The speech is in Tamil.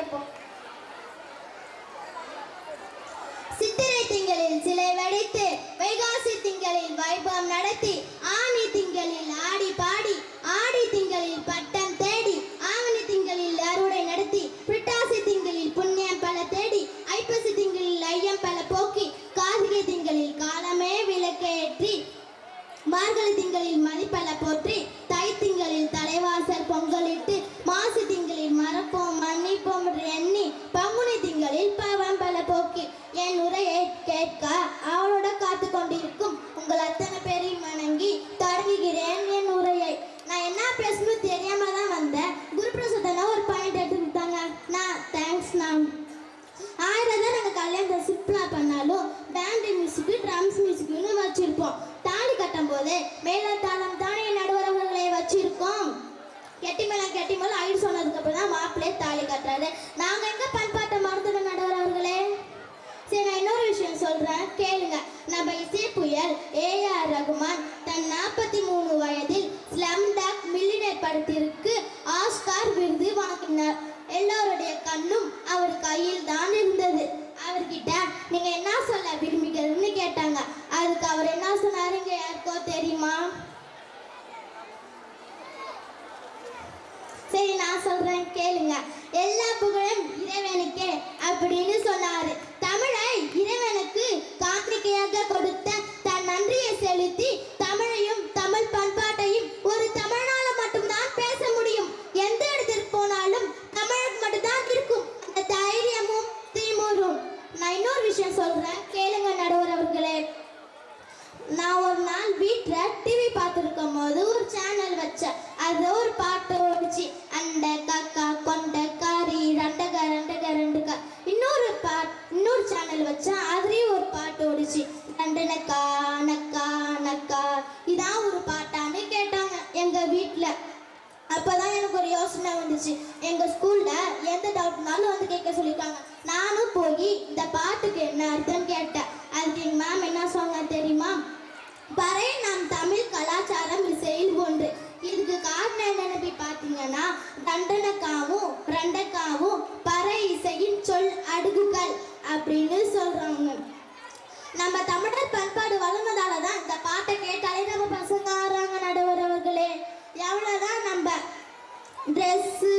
கேட்போம். சித்திரை திங்களில் சிலை வடித்து, வைகாசி திங்களில் வைபவம் நடத்தி, ஆனி திங்களில் ஆடி பாடி, ஆடி திங்களில் பட்டம் தேடி, ஆவணி திங்களில் அறுவடை நடத்தி, புரட்டாசி திங்களில் புண்ணியம் பல தேடி, ஐப்பசி திங்களில் ஐயம் பல போக்கி, கார்த்திகை திங்களில் காலமே விளக்கேற்றி, மார்கழி திங்களில் மதிப்பல போற்றி, தை திங்களில் தலைவாசல் பொங்கலிட்டு, மாசி திங்களில் மறப்போம் மன்னிப்போம் எண்ணி, பங்குனி திங்களில் பாவம் பல போக்கி. என் உரையை கேட்க அவளோட காத்து கொண்டிருக்கும் உங்கள் அத்தனை பேரையும் வணங்கி தொடங்குகிறேன் என் உரையை. நான் என்ன பேசணும் தெரியாம தான் வந்தேன். குருபிரசாதனா ஒரு பாயிண்ட் எடுத்து கொடுத்தாங்க. நான் தேங்க்ஸ். நான் 1000 தான் நாங்கள் கல்யாணத்தை சிம்பிளாக பண்ணாலும் பேண்டு மியூசிக்கு ட்ரம்ஸ் மியூசிக்குன்னு வச்சுருப்போம். தாலி கட்டும் போது மேலத்தாளம் தானே நடுவரவர்களை வச்சிருக்கோம். கெட்டி மேலே ஐடு சொன்னதுக்கப்புறம் தான் மாப்பிள்ளையே தாலி கட்டுறாரு. நாங்கள் எங்கே பண்பாட்டை மறந்துட நடுவரவர்களே. சரி, நான் இன்னொரு விஷயம் சொல்கிறேன் கேளுங்க. நம்ம இசை புயல் ஏஆர் ரகுமான் தன் 43 வயதில் ஸ்லம்டாக் மில்லியனர் படத்திற்கு ஆஸ்கார் விருது வாங்கினார். எல்லோருடைய கண்ணும் அவர் கையில் தான் இருந்தது. அவர்கிட்ட நீங்க என்ன சொல்ல விரும்புகிறதுன்னு கேட்டாங்க. அதுக்கு அவர் என்ன சொன்னாருங்க யாருக்கோ தெரியுமா? சரி, நான் சொல்றேன் கேளுங்க. எல்லா புகழும் இறைவனுக்கே அப்படின்னு சொன்னாரு. தமிழை இறைவனுக்கு காணிக்கையாக கொடுத்த தன் நன்றியை செலுத்தி தமிழையும் தமிழ் பண்பாட்டையும் ஒரு தமிழனால மட்டும்தான் பேச முடியும். எந்த இடத்திற்கு போனாலும் தமிழுக்கு மட்டும்தான் இருக்கும் அந்த தைரியமும் திமுறும். நான் இன்னொரு விஷயம் சொல்றேன் கேளுங்க நடுவர் அவர்களே. நான் ஒரு நாள் வீட்டில் டிவி பார்த்துருக்கும் போது ஒரு சேனல் வச்சேன். அது ஒரு பாட்டு ஓடிச்சு. அண்டை காக்கா கொண்ட காரி ரெண்டக்கா ரெண்டக்கா ரெண்டுக்கா. இன்னொரு சேனல் வச்சேன். அதுலேயும் ஒரு பாட்டு ஓடிச்சு. ரெண்டனக்கா நக்கா நக்கா. இதான் ஒரு பாட்டான்னு கேட்டாங்க எங்கள் வீட்டில். அப்போதான் எனக்கு ஒரு யோசனை வந்துச்சு. எங்கள் ஸ்கூலில் எந்த டவுட்னாலும் வந்து கேட்க சொல்லிட்டாங்க. நானும் போய் இந்த பாட்டுக்கு என்ன அர்த்தம் கேட்டேன். அதுக்கு எங்கள் மேம் என்ன சொன்னாங்க தெரியுமா? பறை நம் தமிழ் கலாச்சாரம் இசையில் ஒன்று. இதுக்கு காரணம் என்னன்னு போய் பார்த்தீங்கன்னா தண்டனக்காவும் ரெண்டக்காவும் பறை இசையின் சொல் அடுக்குகள் அப்படின்னு சொல்றாங்க. நம்ம தமிழர் பண்பாடு வளர்ந்ததால தான் இந்த பாட்டை கேட்டாலே நம்ம பசங்க ஆடுறாங்க நடுவர் அவர்களே. எவ்வளோதான் நம்ம ட்ரெஸ்ஸு